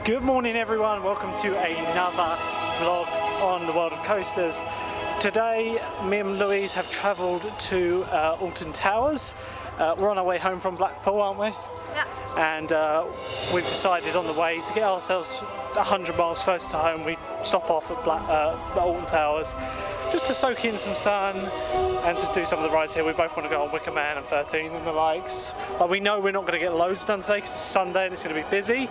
Good morning everyone, welcome to another vlog on the world of coasters. Today me and Louise have travelled to Alton Towers. We're on our way home from Blackpool, aren't we? Yeah. And we've decided on the way to get ourselves 100 miles closer to home, we stop off at Alton Towers just to soak in some sun and to do some of the rides here. We both want to go on Wicker Man and 13 and the likes. But we know we're not going to get loads done today because it's Sunday and it's going to be busy.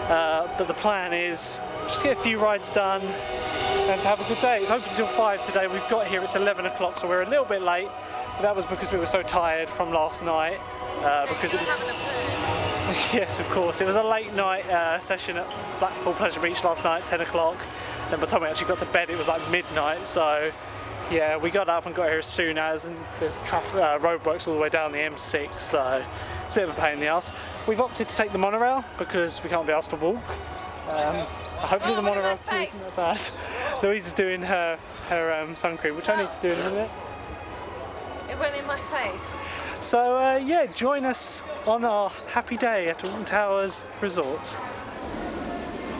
But the plan is just to get a few rides done and to have a good day. It's open till 5 today. We've got here, it's 11 o'clock, so we're a little bit late. But that was because we were so tired from last night. Because it was... Yes, of course. It was a late night session at Blackpool Pleasure Beach last night, 10 o'clock. Then by the time we actually got to bed, it was like midnight. So yeah, we got up and got here as soon as, and there's roadworks all the way down the M6, so it's a bit of a pain in the ass. We've opted to take the monorail because we can't be asked to walk. Hopefully the monorail isn't that bad. Louise is doing her sun cream, which I need to do in a minute. It went in my face. So yeah, join us on our happy day at Alton Towers Resort.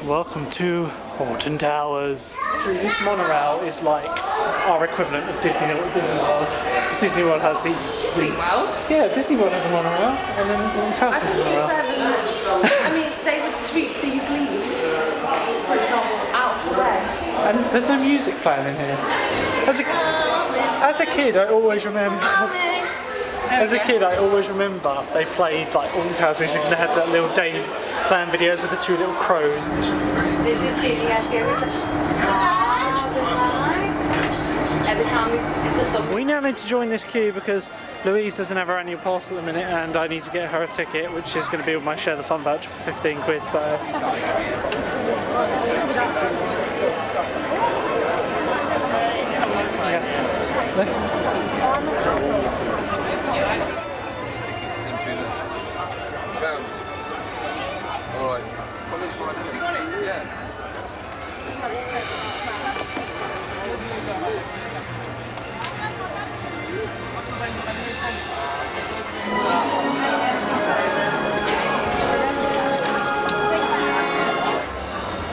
Welcome to Alton Towers. This monorail is like our equivalent of Disney World. Because Disney World has the... Disney World? Yeah, Disney World has a monorail, and then Alton Towers has a monorail. I mean, they would sweep these leaves, for example, out the way. And there's no music playing in here. As a kid, I always remember... As a kid, I always remember they played like Alton Towers music and they had that little day plan videos with the two little crows. We now need to join this queue because Louise doesn't have her annual pass at the minute and I need to get her a ticket, which is going to be with my Share the Fun voucher for 15 quid, so...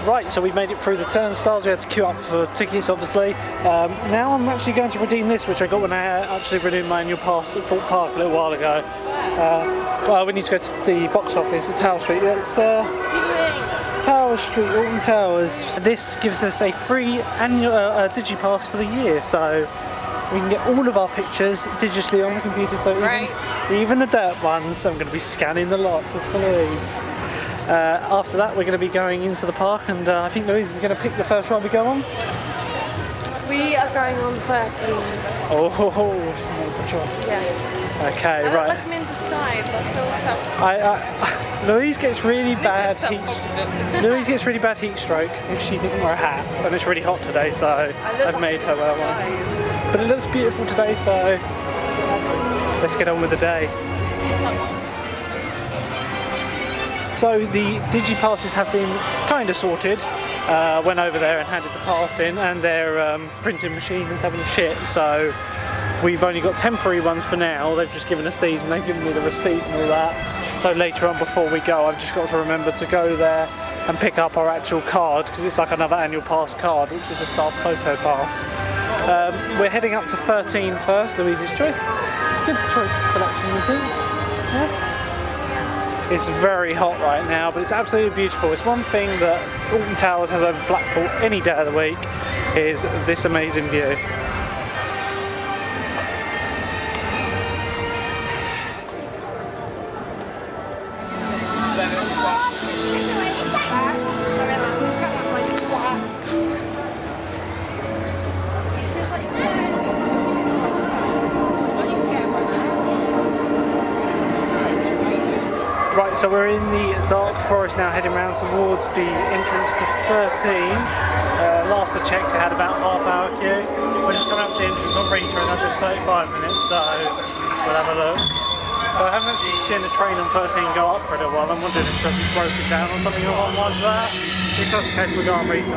Right, so we made it through the turnstiles, we had to queue up for tickets obviously. Now I'm actually going to redeem this, which I got when I actually redeemed my annual pass at Thorpe Park a little while ago. Well, we need to go to the box office at Tower Street. It's Tower Street, Alton Towers. This gives us a free annual DigiPass for the year, so we can get all of our pictures digitally on the computer, so even the dirt ones, I'm going to be scanning the lot just for Louise. After that we're going to be going into the park and I think Louise is going to pick the first ride we go on. We are going on 13. Oh, she's made the choice. Yes. Okay, I right. look like I'm in disguise, I feel Louise gets really bad heat. Louise gets really bad heat stroke if she doesn't wear a hat, and it's really hot today, so I've made her wear one. But it looks beautiful today, so let's get on with the day. So the DigiPasses have been kind of sorted. Went over there and handed the pass in, and their printing machine is having shit, so we've only got temporary ones for now. They've just given us these and they've given me the receipt and all that. So later on before we go, I've just got to remember to go there and pick up our actual card, because it's like another annual pass card, which is just our photo pass. We're heading up to 13 first, Louise's choice. Good choice selection, I think. Yeah. It's very hot right now, but it's absolutely beautiful. It's one thing that Alton Towers has over Blackpool any day of the week, is this amazing view. Right, so we're in the dark forest now, heading round towards the entrance to 13. Last I checked, it had about half-hour queue. We're just coming up to the entrance on Rita, and that says 35 minutes, so we'll have a look. But I haven't actually seen a train on 13 go up for a little while. I'm wondering if it's actually broken down or something along the lines of that. If that's the case, we'll go on Rita.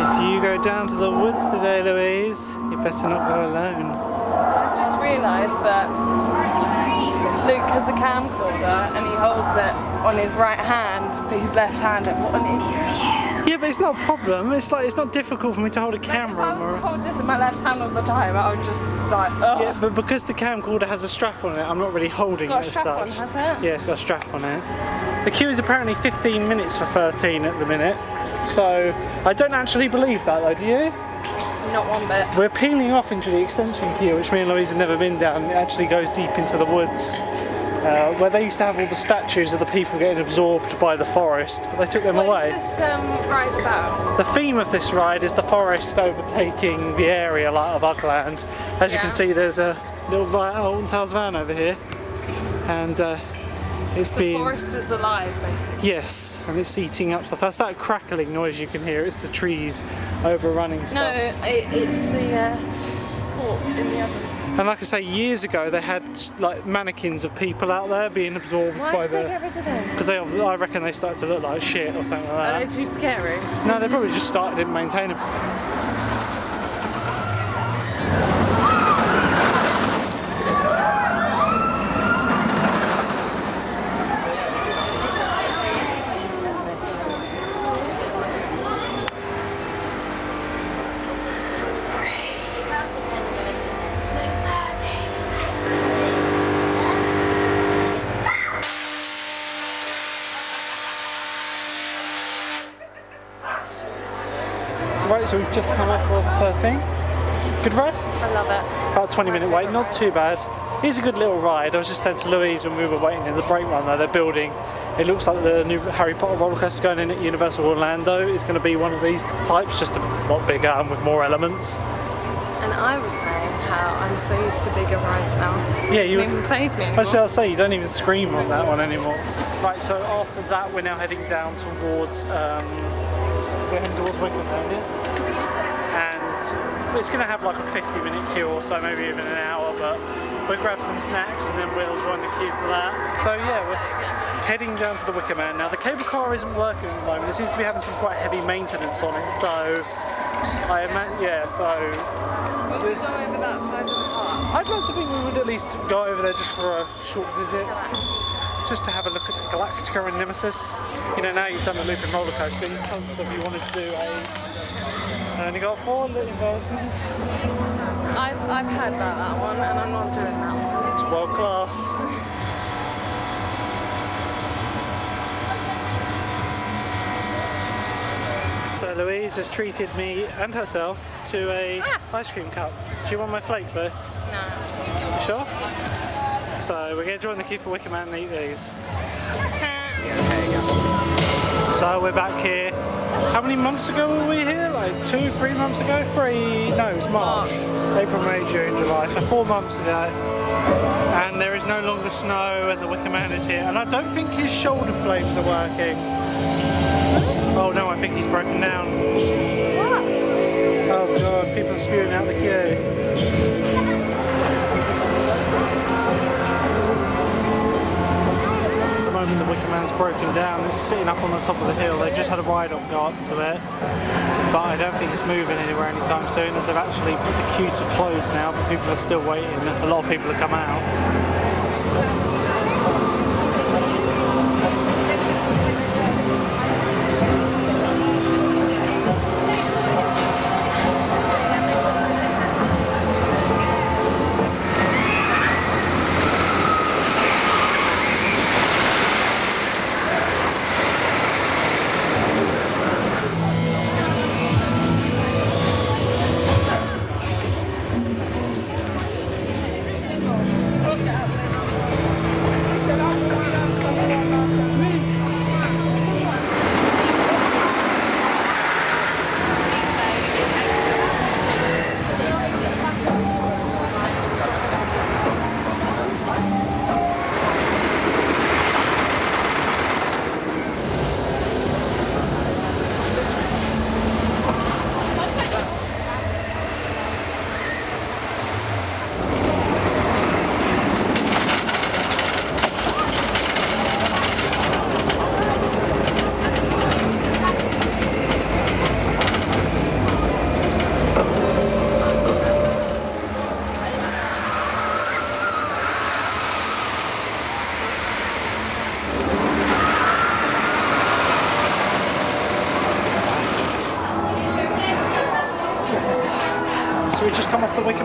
If you go down to the woods today, Louise, you better not go alone. I just realised that Luke has a camcorder and he holds it on his right hand, but he's left-handed. What an idiot. Yeah, but it's not a problem. It's like it's not difficult for me to hold a camera. Like, if I was to hold this in my left hand all the time, I would just like, ugh. Yeah, but because the camcorder has a strap on it, I'm not really holding it as such. It's got a strap on, has it? Yeah, it's got a strap on it. The queue is apparently 15 minutes for 13 at the minute, so I don't actually believe that though, do you? Not one bit. We're peeling off into the extension queue, which me and Louise have never been down. It actually goes deep into the woods, where they used to have all the statues of the people getting absorbed by the forest, but they took them away. What is this ride about? The theme of this ride is the forest overtaking the area of Ugland. As you can see, there's a little Alton Towers van over here, and it's being... The forest is alive, basically. Yes, and it's eating up stuff. That's that crackling noise you can hear. It's the trees overrunning stuff. No, it's the pork in the oven. And like I say, years ago they had like mannequins of people out there being absorbed by the... Why did they get rid of them? Because I reckon they started to look like shit or something like that. Are they too scary? No, they probably just didn't maintain them. Right, so we've just come off of 13. Good ride? I love it. About a 20-minute wait, not too bad. It's a good little ride. I was just saying to Louise when we were waiting in the brake run there, they're building, it looks like the new Harry Potter roller coaster going in at Universal Orlando is going to be one of these types, just a lot bigger and with more elements. And I was saying how I'm so used to bigger rides now. Yeah, it doesn't even faze me anymore. Actually, I'll say you don't even scream on that one anymore. Right, so after that we're now heading down towards we're heading towards Wicker Man, and it's going to have like a 50-minute queue or so, maybe even an hour, but we'll grab some snacks and then we'll join the queue for that. So yeah, we're heading down to the Wicker Man. Now the cable car isn't working at the moment, it seems to be having some quite heavy maintenance on it, so Will we go over that side of the park? I'd like to think we would at least go over there just for a short visit. Just to have a look at Galactica and Nemesis. You know, now you've done the looping roller coaster, you wanted to do it's only got 4 little versions. I've heard about that one and I'm not doing that one. It's world class. So Louise has treated me and herself to a ice cream cup. Do you want my flake though? No, that's fine. You sure? So we're going to join the queue for Wicker Man and eat these. So we're back here. How many months ago were we here? Like 2, 3 months ago? 3? No, it's March. April, May, June, July. So 4 months ago. And there is no longer snow and the Wicker Man is here. And I don't think his shoulder flames are working. Oh no, I think he's broken down. What? Oh god, people are spewing out the queue. The Wicker Man's broken down. It's sitting up on the top of the hill. They've just had a ride-up go up to it, but I don't think it's moving anywhere anytime soon, as they've actually put the queue to close now, but people are still waiting. A lot of people have come out.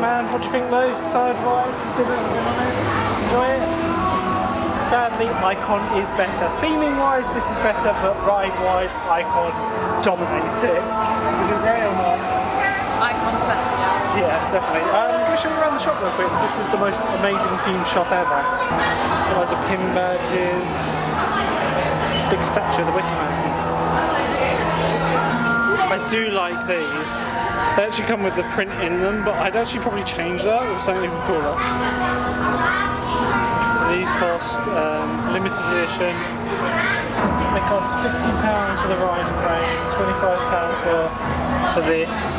Man. What do you think, Lou? Third ride? Been on it? Enjoy it? Sadly, Icon is better. Theming-wise, this is better, but ride-wise, Icon dominates it. Would you agree or not? Icon's better, yeah. Yeah, definitely. I'm going to show you around the shop real quick, because this is the most amazing themed shop ever. Loads of pin badges, big statue of the Wicker Man. I do like these. They actually come with the print in them, but I'd actually probably change that with something even cooler. These cost limited edition. They cost £50 for the ride frame, £25 for this.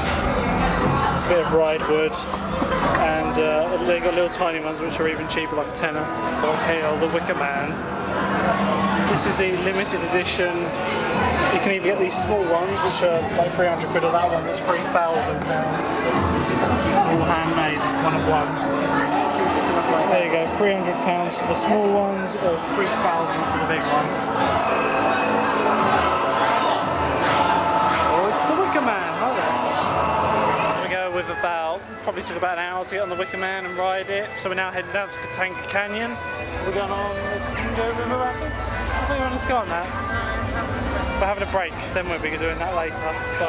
It's a bit of ride wood, and they got little tiny ones which are even cheaper, like a tenner. Okay, the Wicker Man. This is a limited edition. You can either get these small ones, which are like 300 quid, or that one that's £3,000. All handmade, one of one. There you go, £300 for the small ones, or £3,000 for the big one. Oh, it's the Wicker Man, hi there. We go with probably took about an hour to get on the Wicker Man and ride it. So we're now heading down to Galactica Canyon. We're going on the Congo River Rapids. I think we wanted to go on that. We're having a break, then we'll be doing that later. So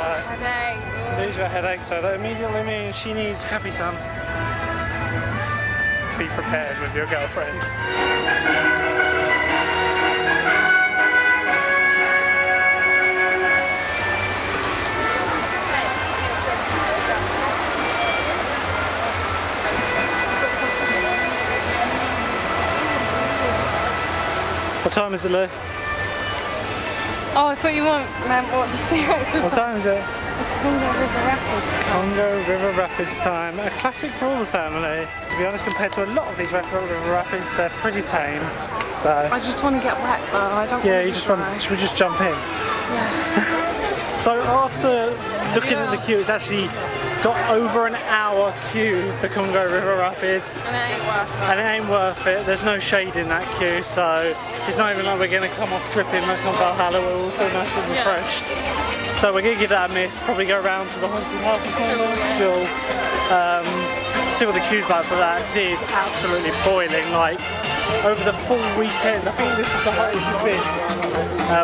lose your headache, so that immediately means she needs Happy Sun. Be prepared with your girlfriend. What time is it, Lou? Oh, I thought you meant what the actual. What time is it? Congo River Rapids. Congo River Rapids time. A classic for all the family. To be honest, compared to a lot of these River Rapids, they're pretty tame. So I just want to get wet though. I don't. Yeah, you just want. Should we just jump in? Yeah. So after looking at the queue, it's actually got over an hour queue for Congo River Rapids. And it ain't worth it. And it ain't worth it. There's no shade in that queue, so it's not even like we're going to come off dripping like on Valhalla. We're all so nice and refreshed. So we're going to give that a miss. Probably go around to the haunted house still. See what the queue's like for that. It is absolutely boiling. Like over the full weekend, I think this is the hottest it's been.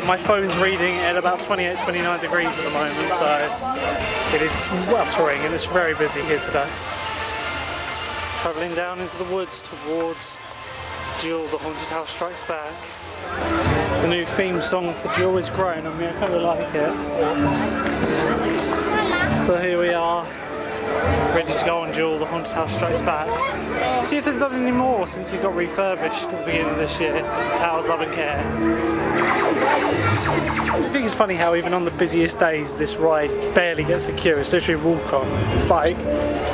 My phone's reading at about 28, 29 degrees at the moment, so it is sweltering and it's very busy here today. Travelling down into the woods towards Jewel, the Haunted House Strikes Back. The new theme song for Jewel is growing on me, I kind of like it. So here we are, ready to go on Jewel, the Haunted House Strikes Back. See if they've done any more since it got refurbished at the beginning of this year. The Towers Love and Care. I think it's funny how even on the busiest days this ride barely gets a queue. It's literally walk on. It's like,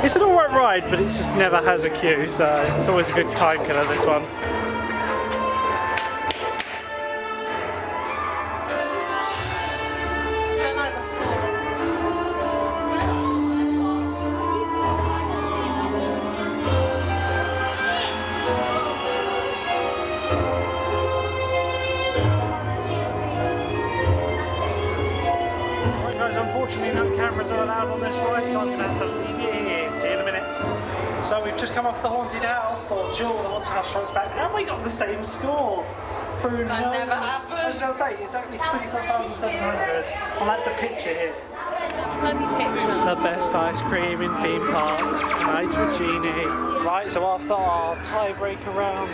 it's an alright ride, but it just never has a queue, so it's always a good time killer, this one. Unfortunately, no cameras are allowed on this ride, so I'm going to have to leave you here. See you in a minute. So we've just come off the haunted house, or Jewel, the Haunted House Strikes Back, and we got the same score. Through That never happened. I was going to say, it's only 24,700. I like the picture here. Bloody picture. The best ice cream in theme parks, Nitrogenie. Right, so after our tiebreaker round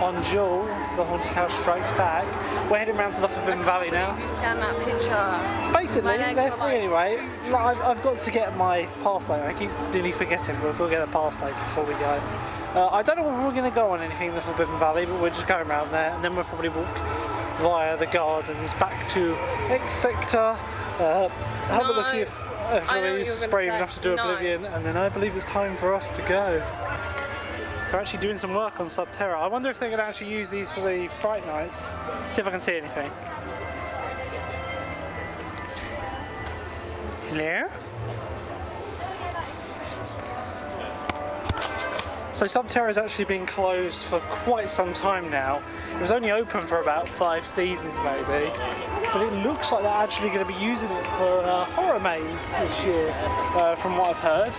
on Jewel, the Haunted House Strikes Back, we're heading round to the Forbidden Valley now. You scan that picture. Basically, they're free anyway. I've got to get my pass later. I keep nearly forgetting, but we'll get the pass later before we go. I don't know if we're going to go on anything in the Forbidden Valley, but we're just going around there, and then we'll probably walk via the gardens back to X Sector. Have a look if Louise is brave enough to do Oblivion, and then I believe it's time for us to go. They're actually doing some work on Sub-Terra. I wonder if they're going to actually use these for the Fright Nights. See if I can see anything. Hello? So Sub-Terra has actually been closed for quite some time now. It was only open for about 5 seasons maybe, but it looks like they're actually going to be using it for a horror maze this year, from what I've heard,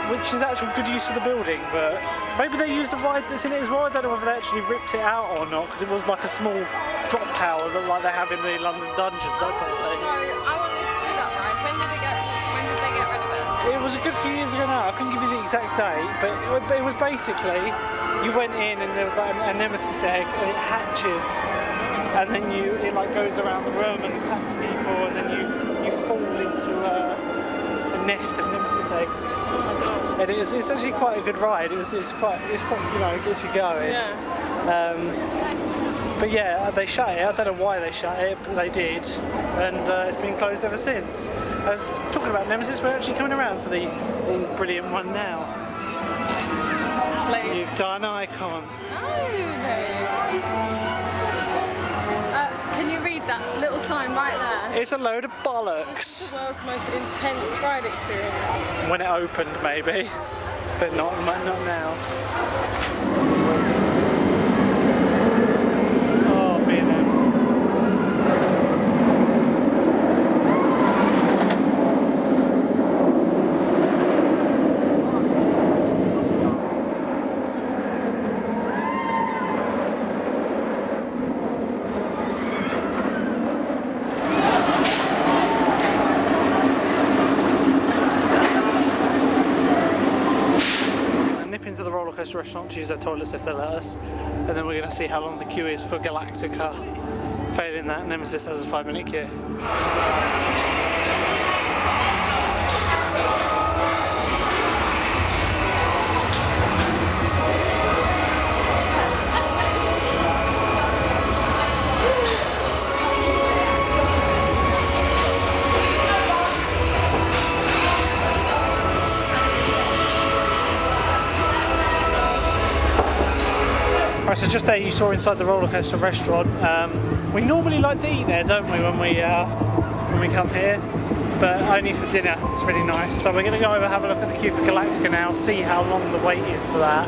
which is actually good use of the building, but maybe they used the ride that's in it as well. I don't know whether they actually ripped it out or not, because it was like a small drop tower that like they have in the London dungeons, that sort of thing. No, I want this to be that ride. When did they get rid of it? It was a good few years ago now. I couldn't give you the exact date, but it was basically, you went in and there was like a Nemesis egg and it hatches, and then it like goes around the room and attacks people, and then you fall into a nest of Nemesis eggs. And it's actually quite a good ride. It's quite you know, it gets you going. Yeah. But yeah, they shut it. I don't know why they shut it, but they did, and it's been closed ever since. I was talking about Nemesis, we're actually coming around to the brilliant one now. Please. You've done Icon. Can you read that little sign right there? It's a load of bollocks. The world's most intense ride experience. When it opened, maybe, but not now. Oh, B&M. Into the roller coaster restaurant to use their toilets if they let us, and then we're going to see how long the queue is for Galactica. Failing that, Nemesis has a 5-minute queue. Right, so just there you saw inside the roller coaster restaurant. We normally like to eat there, don't we, when we come here, but only for dinner. It's really nice. So we're going to go over, have a look at the queue for Galactica now, see how long the wait is for that.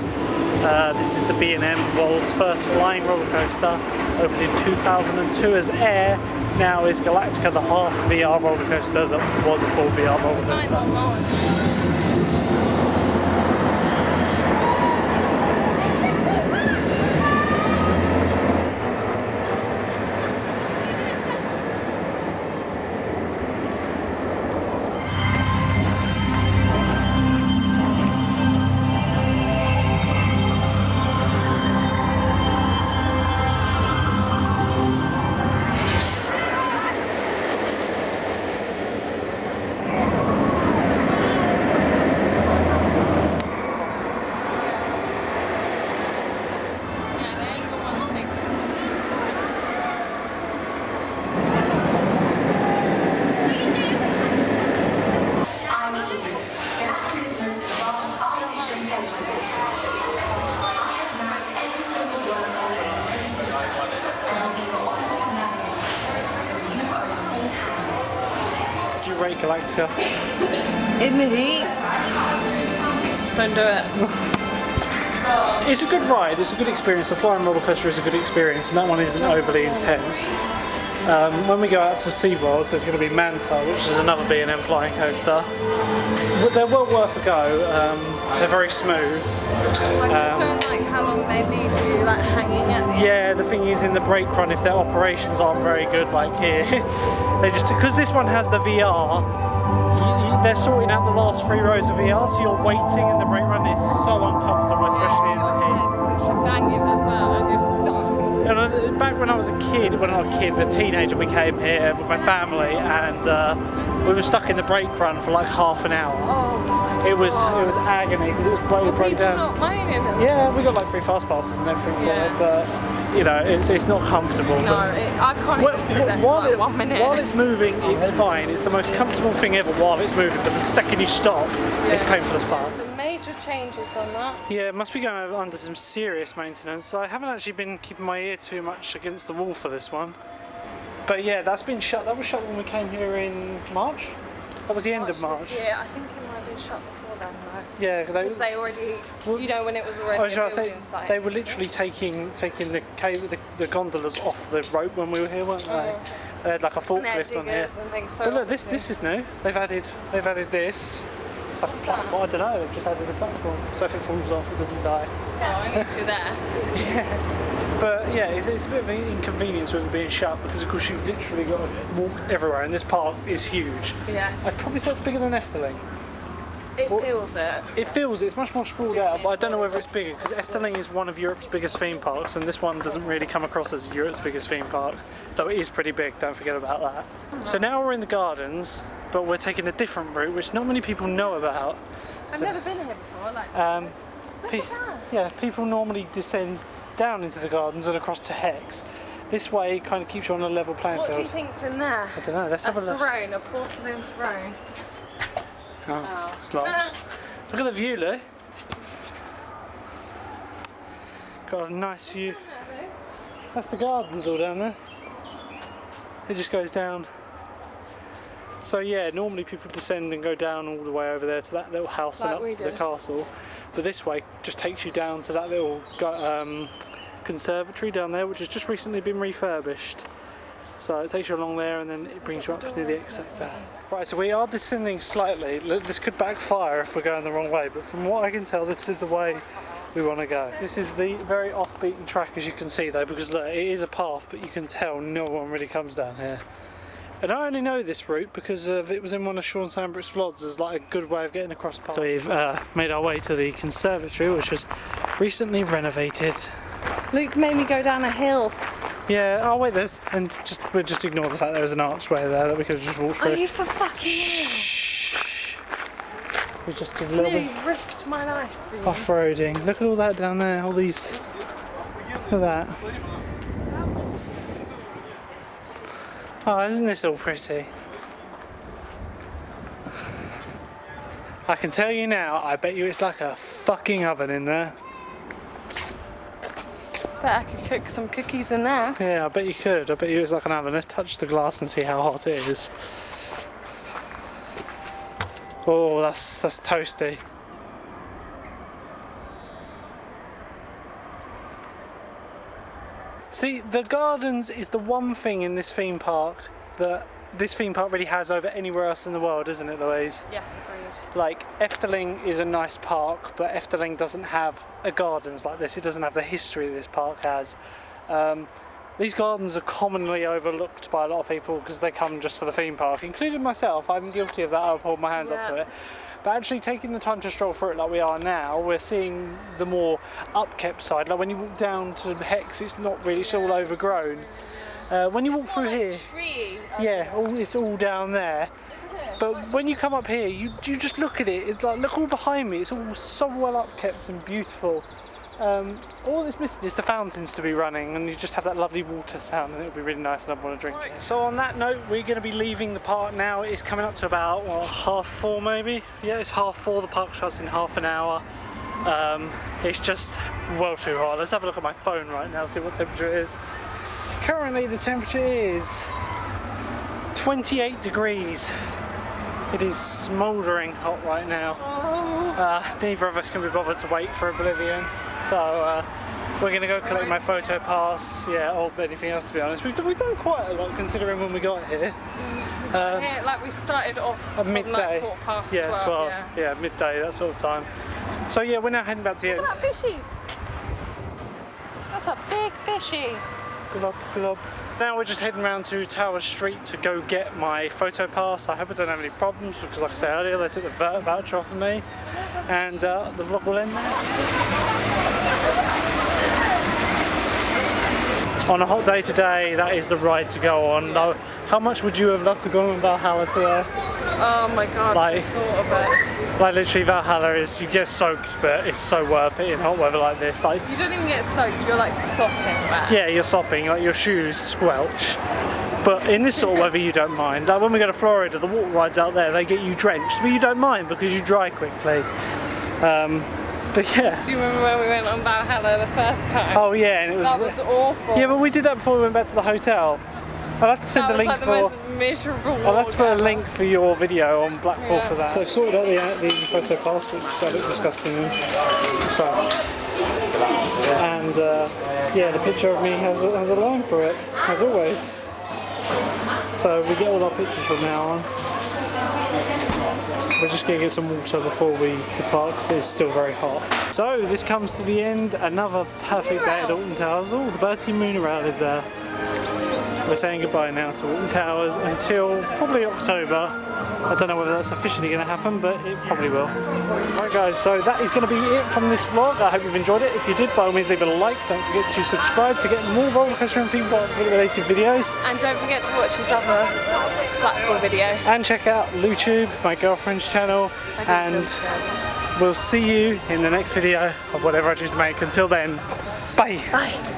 This is the B&M world's first flying roller coaster, opened in 2002 as Air. Now is Galactica, the half VR roller coaster that was a full VR roller coaster. Rate Galactica? In the heat? Don't do it. It's a good ride, it's a good experience. The flying roller coaster is a good experience, and that one isn't overly intense. When we go out to SeaWorld, there's going to be Manta, which is another B&M flying coaster. They're well worth a go. They're very smooth. I just don't like how long they leave you like hanging at the end. Yeah, the thing is, in the brake run, if their operations aren't very good, like here, they just, because this one has the VR, they're sorting out the last 3 rows of VR, so you're waiting, and the brake run is so uncomfortable, especially in the heat. Your head is like banging as well, and you're stuck. And back when I was a kid, a teenager, we came here with my family, and we were stuck in the brake run for like half an hour. Oh. It was agony because it was broke down. Not moaning. Yeah, we got like 3 fast passes and everything for it, but you know, it's not comfortable. No, I can't even sit there for like 1 minute. While it's moving, it's fine. It's the most comfortable thing ever while it's moving. But the second you stop, it's painful as fuck. Some major changes on that. Yeah, it must be going under some serious maintenance. I haven't actually been keeping my ear too much against the wall for this one. But yeah, that's been shut. That was shut when we came here in March. That was the end of March. Yeah, I think it might have been shut before then, though. Yeah, because they already, you know, when it was already a building site. They were literally taking the gondolas off the rope when we were here, weren't they? They had like a forklift on here. And things, so but look, this is new. They've added this. It's like a platform. I don't know. They've just added a platform, so if it falls off, it doesn't die. Oh, only if you're there. Yeah. But yeah, it's a bit of an inconvenience with it being shut because of course you've literally got to walk everywhere, and this park is huge. Yes. I'd probably say it's bigger than Efteling. It feels it. It feels it's much more sprawled out, but I don't know whether it's bigger because Efteling is one of Europe's biggest theme parks, and this one doesn't really come across as Europe's biggest theme park, though it is pretty big. Don't forget about that. So now we're in the gardens, but we're taking a different route, which not many people know about. I've never been here before. Like, yeah, people normally descend down into the gardens and across to Hex. This way kind of keeps you on a level playing field. What do you think's in there? I don't know. Let's have a look. A porcelain throne. Oh, it's locked. Look at the view, Lou. Got a nice view. That's the gardens all down there. It just goes down. So yeah, normally people descend and go down all the way over there to that little house and up to the castle. But this way just takes you down to that little conservatory down there, which has just recently been refurbished. So it takes you along there and then it brings you up to near the X sector. Right, so we are descending slightly. This could backfire if we're going the wrong way, but from what I can tell, this is the way we want to go. This is the very off-beaten track, as you can see though, because look, it is a path, but you can tell no one really comes down here. And I only know this route because it was in one of Sean Sandbrook's vlogs as like a good way of getting across the park. So we've made our way to the conservatory, which was recently renovated. Luke made me go down a hill. Yeah, I'll wait this, and we'll just ignore the fact there was an archway there that we could have just walked through. Are you for fucking Shh. We just did a nearly little bit risked my life for you. off-roading. Look at all that down there, all these. Look at that. Oh, isn't this all pretty? I can tell you now, I bet you it's like a fucking oven in there. Bet I could cook some cookies in there. Yeah, I bet you could. I bet you it's like an oven. Let's touch the glass and see how hot it is. Oh, that's toasty. See, the gardens is the one thing in this theme park that this theme park really has over anywhere else in the world, isn't it, Louise? Yes, agreed. Like, Efteling is a nice park, but Efteling doesn't have gardens like this. It doesn't have the history this park has. These gardens are commonly overlooked by a lot of people because they come just for the theme park, including myself. I'm guilty of that. I'll hold my hands up to it. But actually taking the time to stroll through it like we are now, we're seeing the more upkept side. Like when you walk down to Hex, it's not really, it's all overgrown. When you walk through here, it's all down there. But when you come up here, you just look at it. It's like, look all behind me. It's all so well upkept and beautiful. All that's missing is the fountains to be running, and you just have that lovely water sound, and it'll be really nice, and I want to drink it. So on that note, we're going to be leaving the park now. It's coming up to about 4:30 maybe. Yeah, it's 4:30. The park shuts in half an hour. It's just well too hot. Let's have a look at my phone right now, see what temperature it is. Currently the temperature is 28 degrees. It is smouldering hot right now. Neither of us can be bothered to wait for Oblivion, so we're going to go collect my photo pass, or anything else, to be honest. We've done quite a lot considering when we got here. Like we started off at midday. Like 12. Yeah, midday, that sort of time. So yeah, we're now heading back to the... Look at that fishy! That's a big fishy! Glob, glob. Now we're just heading round to Tower Street to go get my photo pass. I hope I don't have any problems because, like I said earlier, they took the voucher off of me, and the vlog will end there. On a hot day today, that is the ride to go on. Now, how much would you have loved to go on Valhalla today? Oh my god, I thought of it. Like literally Valhalla is, you get soaked, but it's so worth it in hot weather like this. Like, you don't even get soaked, you're like sopping wet. Yeah, you're sopping, like your shoes squelch. But in this sort of weather you don't mind. Like when we go to Florida, the water rides out there, they get you drenched, but you don't mind because you dry quickly. But yeah. Do you remember when we went on Valhalla the first time? Oh yeah, and it was... That was awful. Yeah, but we did that before we went back to the hotel. I'll have to send the link for... That was like the most miserable. I'll have to put a link for your video on Blackpool Yeah. for that. So I've sorted out the photo pass, which I look disgusting in. So, and yeah, the picture of me has a line for it, as always. So we get all our pictures from now on. We're just going to get some water before we depart because it's still very hot. So this comes to the end, another perfect day at Alton Towers. Oh, the Bertie Moonaround is there. We're saying goodbye now to Alton Towers until probably October. I don't know whether that's officially going to happen, but it probably will. Right guys, so that is going to be it from this vlog. I hope you've enjoyed it. If you did, by all means leave it a like. Don't forget to subscribe to get more roller coaster and theme park related videos. And don't forget to watch his other Blackpool video. And check out YouTube, my girlfriend's channel. And we'll see you in the next video of whatever I choose to make. Until then, bye. Bye.